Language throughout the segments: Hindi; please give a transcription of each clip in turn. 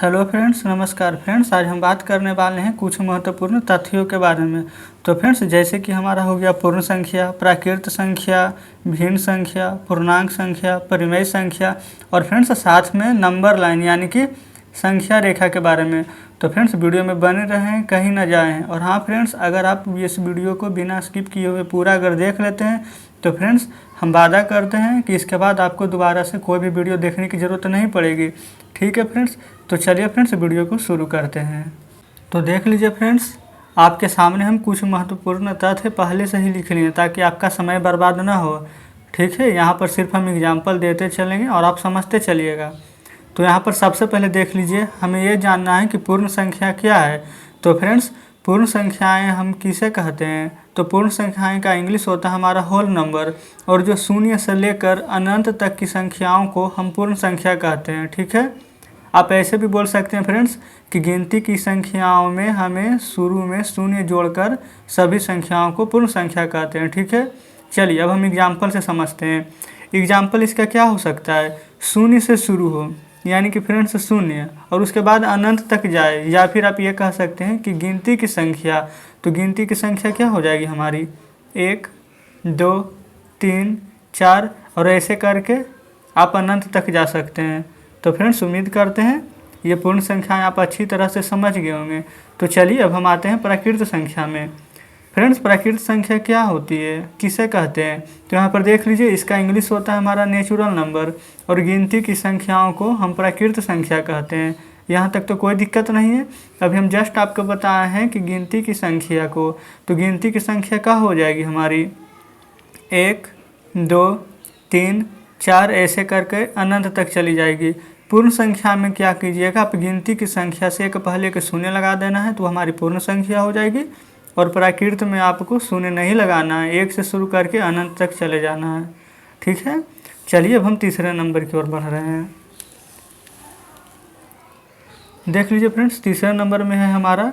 हेलो फ्रेंड्स, नमस्कार फ्रेंड्स। आज हम बात करने वाले हैं कुछ महत्वपूर्ण तथ्यों के बारे में। तो फ्रेंड्स, जैसे कि हमारा हो गया पूर्ण संख्या, प्राकृत संख्या, भिन्न संख्या, पूर्णांक संख्या, परिमेय संख्या और फ्रेंड्स साथ में नंबर लाइन यानी कि संख्या रेखा के बारे में। तो फ्रेंड्स वीडियो में बने रहें, कहीं ना जाएं। और हाँ फ्रेंड्स, अगर आप इस वीडियो को बिना स्किप किए हुए पूरा अगर देख लेते हैं तो फ्रेंड्स हम वादा करते हैं कि इसके बाद आपको दोबारा से कोई भी वीडियो देखने की ज़रूरत नहीं पड़ेगी। ठीक है फ्रेंड्स, तो चलिए फ्रेंड्स वीडियो को शुरू करते हैं। तो देख लीजिए फ्रेंड्स, आपके सामने हम कुछ महत्वपूर्ण तथ्य पहले से ही लिख लिए ताकि आपका समय बर्बाद ना हो। ठीक है, यहाँ पर सिर्फ हम एग्जाम्पल देते चलेंगे और आप समझते चलिएगा। तो यहाँ पर सबसे पहले देख लीजिए, हमें ये जानना है कि पूर्ण संख्या क्या है। तो फ्रेंड्स, पूर्ण संख्याएं हम किसे कहते हैं? तो पूर्ण संख्याएं का इंग्लिश होता है हमारा होल नंबर, और जो शून्य से लेकर अनंत तक की संख्याओं को हम पूर्ण संख्या कहते हैं। ठीक है, आप ऐसे भी बोल सकते हैं फ्रेंड्स कि गिनती की संख्याओं में हमें शुरू में शून्य जोड़कर सभी संख्याओं को पूर्ण संख्या कहते हैं। ठीक है, चलिए अब हम एग्जाम्पल से समझते हैं। एग्जाम्पल इसका क्या हो सकता है? शून्य से शुरू हो यानी कि फ्रेंड्स शून्य और उसके बाद अनंत तक जाए, या फिर आप ये कह सकते हैं कि गिनती की संख्या। तो गिनती की संख्या क्या हो जाएगी हमारी? 1, 2, 3, 4 और ऐसे करके आप अनंत तक जा सकते हैं। तो फ्रेंड्स उम्मीद करते हैं ये पूर्ण संख्याएं आप अच्छी तरह से समझ गए होंगे। तो चलिए अब हम आते हैं प्राकृत संख्या में। फ्रेंड्स, प्राकृत संख्या क्या होती है, किसे कहते हैं? तो यहाँ पर देख लीजिए, इसका इंग्लिश होता है हमारा नेचुरल नंबर, और गिनती की संख्याओं को हम प्राकृत संख्या कहते हैं। यहाँ तक तो कोई दिक्कत नहीं है। अभी हम जस्ट आपको बताए हैं कि गिनती की संख्या को, तो गिनती की संख्या क्या हो जाएगी हमारी? 1, 2, 3, 4 ऐसे करके अनंत तक चली जाएगी। पूर्ण संख्या में क्या कीजिएगा, आप गिनती की संख्या से एक पहले के शून्य लगा देना है तो हमारी पूर्ण संख्या हो जाएगी। और प्राकृत में आपको शून्य नहीं लगाना है, 1 से शुरू करके अनंत तक चले जाना है। ठीक है, चलिए अब हम तीसरे नंबर की ओर बढ़ रहे हैं। देख लीजिए फ्रेंड्स, तीसरे नंबर में है हमारा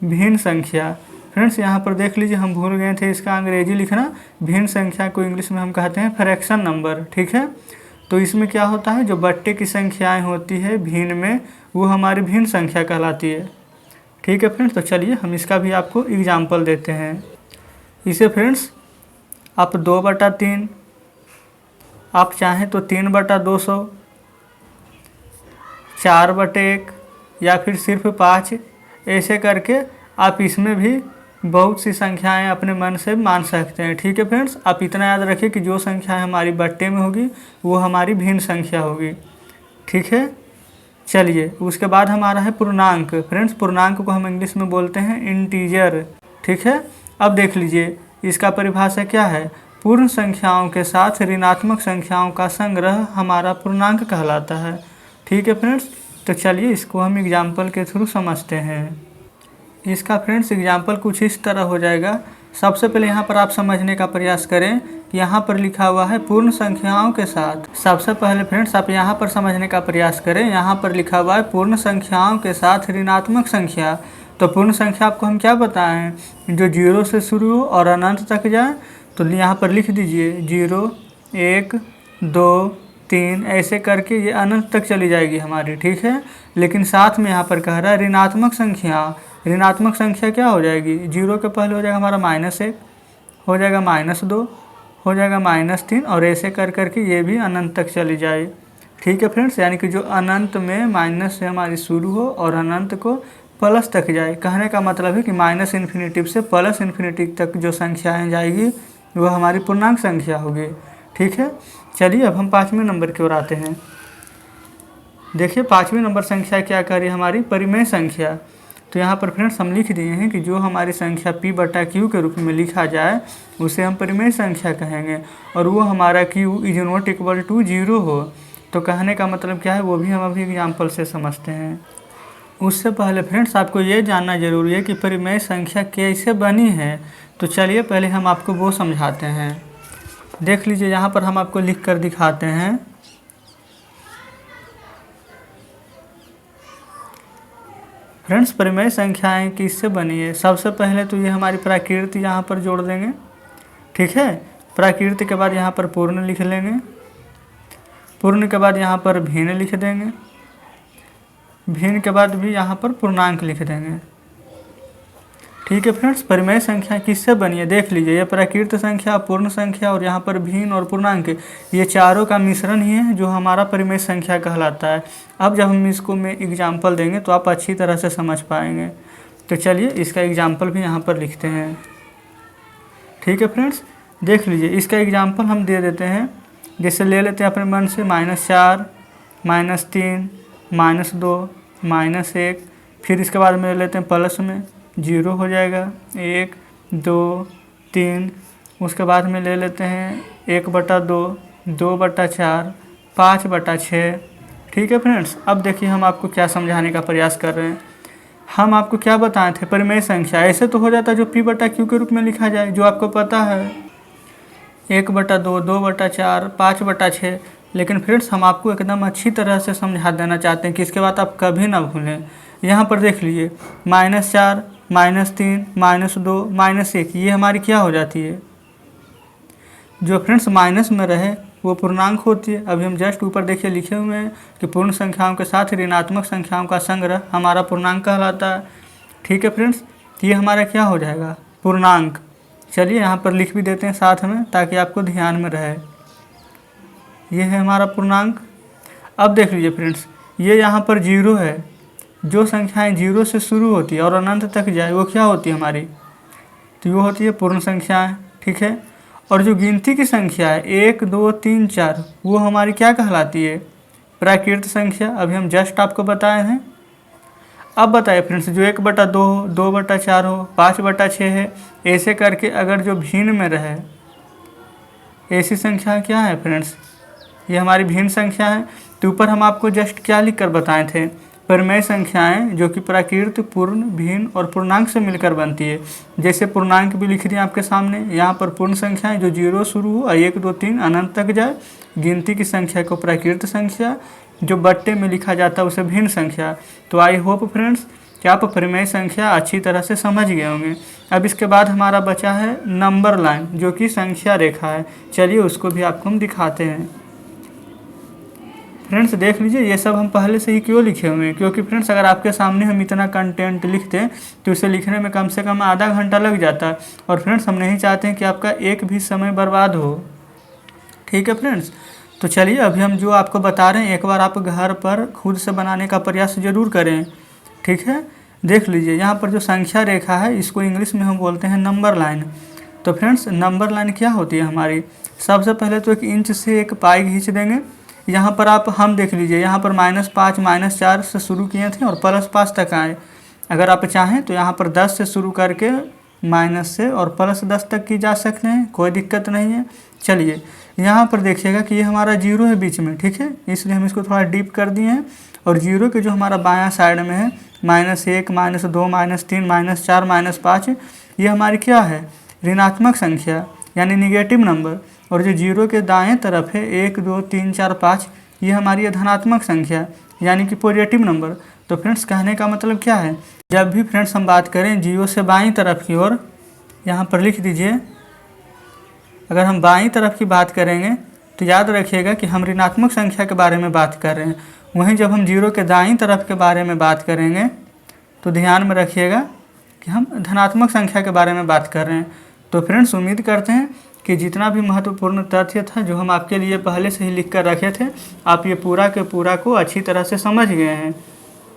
भिन्न संख्या। फ्रेंड्स यहाँ पर देख लीजिए, हम भूल गए थे इसका अंग्रेजी लिखना। भिन्न संख्या को इंग्लिश में हम कहते हैं फ्रैक्शन नंबर। ठीक है, तो इसमें क्या होता है, जो बट्टे की संख्याएं होती है भिन्न में, वो हमारी भिन्न संख्या कहलाती है। ठीक है फ्रेंड्स, तो चलिए हम इसका भी आपको एग्जाम्पल देते हैं। इसे फ्रेंड्स आप 2/3, आप चाहें तो 3/200, 4/1 या फिर सिर्फ 5 ऐसे करके आप इसमें भी बहुत सी संख्याएं अपने मन से मान सकते हैं। ठीक है फ्रेंड्स, आप इतना याद रखिए कि जो संख्या हमारी बट्टे में होगी वो हमारी भिन्न संख्या होगी। ठीक है, चलिए उसके बाद हमारा है पूर्णांक। फ्रेंड्स, पूर्णांक को हम इंग्लिश में बोलते हैं इंटीजर। ठीक है, अब देख लीजिए इसका परिभाषा क्या है। पूर्ण संख्याओं के साथ ऋणात्मक संख्याओं का संग्रह हमारा पूर्णांक कहलाता है। ठीक है फ्रेंड्स, तो चलिए इसको हम एग्जाम्पल के थ्रू समझते हैं। इसका फ्रेंड्स एग्जाम्पल कुछ इस तरह हो जाएगा। सबसे पहले यहाँ पर आप समझने का प्रयास करें कि यहाँ पर लिखा हुआ है पूर्ण संख्याओं के साथ। सबसे पहले फ्रेंड्स आप यहाँ पर समझने का प्रयास करें, यहाँ पर लिखा हुआ है पूर्ण संख्याओं के साथ ऋणात्मक संख्या। तो पूर्ण संख्या आपको हम क्या बताएं, जो 0 से शुरू हो और अनंत तक जाए। तो यहाँ पर लिख दीजिए 0, 1, 2, 3 ऐसे करके ये अनंत तक चली जाएगी हमारी। ठीक है, लेकिन साथ में यहाँ पर कह रहा है ऋणात्मक संख्या। ऋणात्मक संख्या क्या हो जाएगी, 0 के पहले हो जाएगा हमारा -1, हो जाएगा -2, हो जाएगा -3 और ऐसे कर करके ये भी अनंत तक चली जाए। ठीक है फ्रेंड्स, यानी कि जो अनंत में माइनस से हमारी शुरू हो और अनंत को प्लस तक जाए। कहने का मतलब है कि -इन्फिनिटी से +इन्फिनिटी तक जो संख्याएँ जाएगी वो हमारी पूर्णांक संख्या होगी। ठीक है, चलिए अब हम 5वें नंबर की ओर आते हैं। देखिए 5वें नंबर संख्या क्या कर रही है हमारी, परिमेय संख्या। तो यहाँ पर फ्रेंड्स हम लिख दिए हैं कि जो हमारी संख्या P/Q के रूप में लिखा जाए उसे हम परिमेय संख्या कहेंगे, और वो हमारा Q is not equal to 0 हो। तो कहने का मतलब क्या है, वो भी हम अभी एग्जाम्पल से समझते हैं। उससे पहले फ्रेंड्स आपको ये जानना जरूरी है कि परिमेय संख्या कैसे बनी है। तो चलिए पहले हम आपको वो समझाते हैं। देख लीजिए यहाँ पर हम आपको लिख कर दिखाते हैं। फ्रेंड्स, परिमेय संख्याएं किससे बनी है? सबसे पहले तो ये हमारी प्राकृत यहाँ पर जोड़ देंगे। ठीक है, प्राकृत के बाद यहाँ पर पूर्ण लिख लेंगे, पूर्ण के बाद यहाँ पर भिन्न लिख देंगे, भिन्न के बाद भी यहाँ पर पूर्णांक लिख देंगे। ठीक है फ्रेंड्स, परिमेय संख्या किससे बनी है देख लीजिए, ये प्राकृत संख्या, पूर्ण संख्या और यहाँ पर भिन्न और पूर्णांक, ये चारों का मिश्रण ही है जो हमारा परिमेय संख्या कहलाता है। अब जब हम इसको में एग्जाम्पल देंगे तो आप अच्छी तरह से समझ पाएंगे। तो चलिए इसका एग्जाम्पल भी यहाँ पर लिखते हैं। ठीक है फ्रेंड्स, देख लीजिए इसका एग्जाम्पल हम दे देते हैं। जैसे ले लेते हैं अपने मन से -4, -3, -2, -1, फिर इसके बाद में ले लेते हैं प्लस में 0 हो जाएगा, 1, 2, 3, उसके बाद में ले लेते हैं 1/2, 2/4, 5/6। ठीक है फ्रेंड्स, अब देखिए हम आपको क्या समझाने का प्रयास कर रहे हैं। हम आपको क्या बताए थे, परिमेय संख्या ऐसे तो हो जाता है जो P/Q के रूप में लिखा जाए, जो आपको पता है 1/2, 2/4, 5/6। लेकिन फ्रेंड्स हम आपको एकदम अच्छी तरह से समझा देना चाहते हैं कि इसके बाद आप कभी ना भूलें। यहाँ पर देख लीजिए -4, -3, -2, -1, ये हमारी क्या हो जाती है, जो फ्रेंड्स माइनस में रहे वो पूर्णांक होती है। अभी हम जस्ट ऊपर देखिए लिखे हुए हैं कि पूर्ण संख्याओं के साथ ऋणात्मक संख्याओं का संग्रह हमारा पूर्णांक कहलाता है। ठीक है फ्रेंड्स, ये हमारा क्या हो जाएगा, पूर्णांक। चलिए यहाँ पर लिख भी देते हैं साथ में ताकि आपको ध्यान में रहे। ये है हमारा पूर्णांक। अब देख लीजिए फ्रेंड्स, ये यहाँ पर 0 है। जो संख्याएं 0 से शुरू होती है और अनंत तक जाए वो क्या होती है हमारी, तो वो होती है पूर्ण संख्याएं। ठीक है, और जो गिनती की संख्या है 1, 2, 3, 4, वो हमारी क्या कहलाती है, प्राकृत संख्या। अभी हम जस्ट आपको बताए हैं। अब बताइए फ्रेंड्स, जो 1/2 हो, 2/4 हो, 5/6 है, ऐसे करके अगर जो भिन्न में रहे ऐसी संख्या क्या है फ्रेंड्स, ये हमारी भिन्न संख्या है। तो ऊपर हम आपको जस्ट क्या लिख कर बताए थे, परिमेय संख्याएं जो कि प्राकृत, पूर्ण, भिन्न और पूर्णांक से मिलकर बनती है। जैसे पूर्णांक भी लिख दिए आपके सामने, यहाँ पर पूर्ण संख्याएं जो 0 शुरू हो और 1, 2, 3 अनंत तक जाए। गिनती की संख्या को प्राकृत संख्या, जो बट्टे में लिखा जाता है उसे भिन्न संख्या। तो आई होप फ्रेंड्स कि आप परिमेय संख्या अच्छी तरह से समझ गए होंगे। अब इसके बाद हमारा बचा है नंबर लाइन, जो कि संख्या रेखा है। चलिए उसको भी आपको हम दिखाते हैं। फ्रेंड्स देख लीजिए, ये सब हम पहले से ही क्यों लिखे हुए हैं, क्योंकि फ्रेंड्स अगर आपके सामने हम इतना कंटेंट लिखते हैं तो इसे लिखने में कम से कम आधा घंटा लग जाता है। और फ्रेंड्स हम नहीं चाहते हैं कि आपका एक भी समय बर्बाद हो। ठीक है फ्रेंड्स, तो चलिए अभी हम जो आपको बता रहे हैं एक बार आप घर पर खुद से बनाने का प्रयास जरूर करें। ठीक है, देख लीजिए यहाँ पर जो संख्या रेखा है इसको इंग्लिश में हम बोलते हैं नंबर लाइन। तो फ्रेंड्स नंबर लाइन क्या होती है हमारी, सबसे पहले तो 1 इंच से एक पाई खींच देंगे। यहाँ पर आप हम देख लीजिए, यहाँ पर -5, -4 से शुरू किए थे और +5 तक आए। अगर आप चाहें तो यहाँ पर 10 से शुरू करके माइनस से और +10 तक की जा सकते हैं, कोई दिक्कत नहीं है। चलिए यहाँ पर देखिएगा कि ये हमारा 0 है बीच में। ठीक है, इसलिए हम इसको थोड़ा डीप कर दिए हैं। और 0 के जो हमारा बायां साइड में है -1, -2, -3, -4, -5, ये हमारी क्या है, ऋणात्मक संख्या यानी निगेटिव नंबर। और जो 0 के दाएं तरफ है 1, 2, 3, 4, 5, ये हमारी धनात्मक संख्या यानी कि पॉजिटिव नंबर। तो फ्रेंड्स कहने का मतलब क्या है, जब भी फ्रेंड्स हम बात करें 0 से बाईं तरफ की ओर, यहाँ पर लिख दीजिए, अगर हम बाईं तरफ की बात करेंगे तो याद रखिएगा कि हम ऋणात्मक संख्या के बारे में बात कर रहे हैं। वहीं जब हम 0 के दाईं तरफ के बारे में बात करेंगे तो ध्यान में रखिएगा कि हम धनात्मक संख्या के बारे में बात कर रहे हैं। तो फ्रेंड्स उम्मीद करते हैं कि जितना भी महत्वपूर्ण तथ्य था जो हम आपके लिए पहले से ही लिख कर रखे थे, आप ये पूरा के पूरा को अच्छी तरह से समझ गए हैं।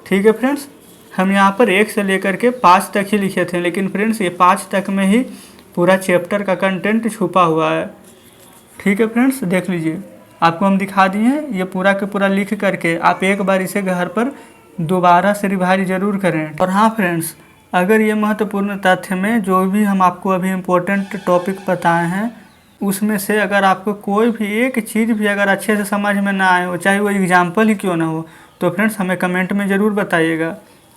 ठीक है फ्रेंड्स, हम यहाँ पर 1 से लेकर के 5 तक ही लिखे थे, लेकिन फ्रेंड्स ये 5 तक में ही पूरा चैप्टर का कंटेंट छुपा हुआ है। ठीक है फ्रेंड्स, देख लीजिए आपको हम दिखा दिए, ये पूरा के पूरा लिख करके आप एक बार इसे घर पर दोबारा से रिवाइज जरूर करें। और हाँ फ्रेंड्स, अगर ये महत्वपूर्ण तथ्य में जो भी हम आपको अभी इम्पोर्टेंट टॉपिक बताए हैं उसमें से अगर आपको कोई भी एक चीज़ भी अगर अच्छे से समझ में ना आए हो, चाहे वो एग्जाम्पल ही क्यों ना हो, तो फ्रेंड्स हमें कमेंट में ज़रूर बताइएगा।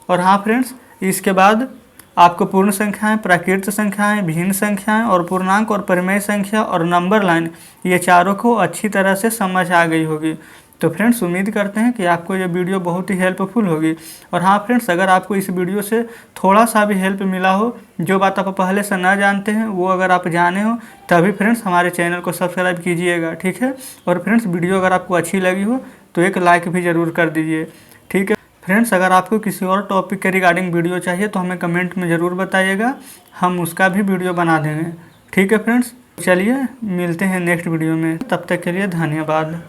और हाँ फ्रेंड्स, इसके बाद आपको पूर्ण संख्याएं, प्राकृत संख्याएं, भिन्न संख्याएं और पूर्णांक और परिमेय संख्या और नंबर लाइन, ये चारों को अच्छी तरह से समझ आ गई होगी। तो फ्रेंड्स उम्मीद करते हैं कि आपको ये वीडियो बहुत ही हेल्पफुल होगी। और हाँ फ्रेंड्स, अगर आपको इस वीडियो से थोड़ा सा भी हेल्प मिला हो, जो बात आप पहले से ना जानते हैं वो अगर आप जाने हो, तभी फ्रेंड्स हमारे चैनल को सब्सक्राइब कीजिएगा। ठीक है, और फ्रेंड्स वीडियो अगर आपको अच्छी लगी हो तो एक लाइक भी ज़रूर कर दीजिए। ठीक है, फ्रेंड्स अगर आपको किसी और टॉपिक के रिगार्डिंग वीडियो चाहिए तो हमें कमेंट में ज़रूर बताइएगा, हम उसका भी वीडियो बना देंगे। ठीक है फ्रेंड्स, चलिए मिलते हैं नेक्स्ट वीडियो में, तब तक के लिए धन्यवाद।